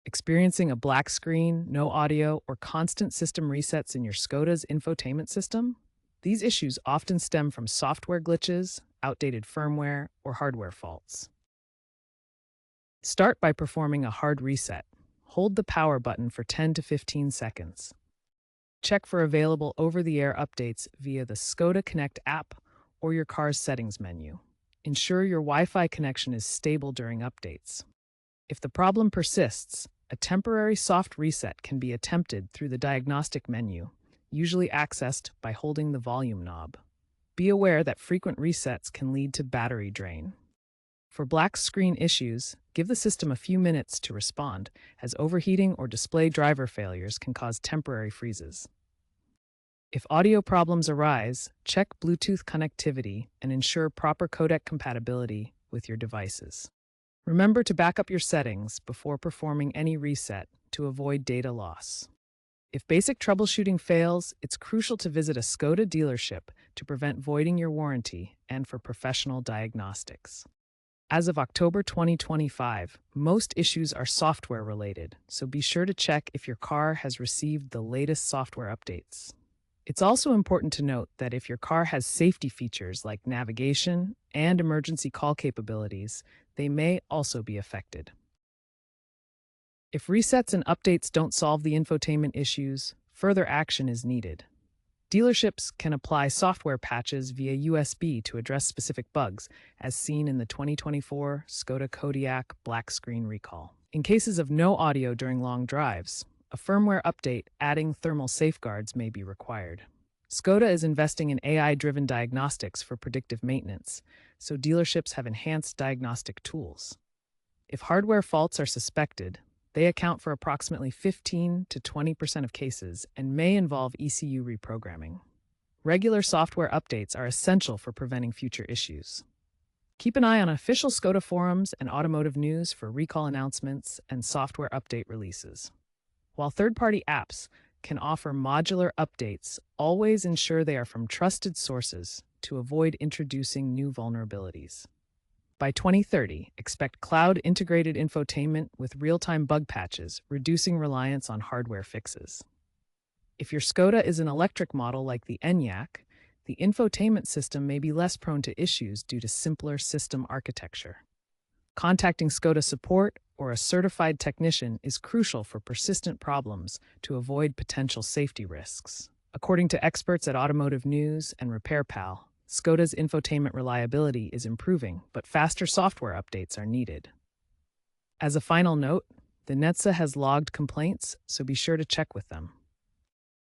Experiencing a black screen, no audio, or constant system resets in your Skoda's infotainment system? These issues often stem from software glitches, outdated firmware, or hardware faults. Start by performing a hard reset. Hold the power button for 10 to 15 seconds. Check for available over-the-air updates via the Skoda Connect app or your car's settings menu. Ensure your Wi-Fi connection is stable during updates. If the problem persists, a temporary soft reset can be attempted through the diagnostic menu, usually accessed by holding the volume knob. Be aware that frequent resets can lead to battery drain. For black screen issues, give the system a few minutes to respond, as overheating or display driver failures can cause temporary freezes. If audio problems arise, check Bluetooth connectivity and ensure proper codec compatibility with your devices. Remember to back up your settings before performing any reset to avoid data loss. If basic troubleshooting fails, it's crucial to visit a Skoda dealership to prevent voiding your warranty and for professional diagnostics. As of October 2025, most issues are software related, so be sure to check if your car has received the latest software updates. It's also important to note that if your car has safety features like navigation and emergency call capabilities, they may also be affected. If resets and updates don't solve the infotainment issues, further action is needed. Dealerships can apply software patches via USB to address specific bugs, as seen in the 2024 Skoda Kodiaq black screen recall. In cases of no audio during long drives, a firmware update adding thermal safeguards may be required. Skoda is investing in AI-driven diagnostics for predictive maintenance, so dealerships have enhanced diagnostic tools. If hardware faults are suspected, they account for approximately 15 to 20% of cases and may involve ECU reprogramming. Regular software updates are essential for preventing future issues. Keep an eye on official Skoda forums and automotive news for recall announcements and software update releases. While third-party apps can offer modular updates, always ensure they are from trusted sources to avoid introducing new vulnerabilities. By 2030, expect cloud-integrated infotainment with real-time bug patches, reducing reliance on hardware fixes. If your Skoda is an electric model like the Enyaq, the infotainment system may be less prone to issues due to simpler system architecture. Contacting Skoda support or a certified technician is crucial for persistent problems to avoid potential safety risks. According to experts at Automotive News and RepairPal, Skoda's infotainment reliability is improving, but faster software updates are needed. As a final note, the NHTSA has logged complaints, so be sure to check with them.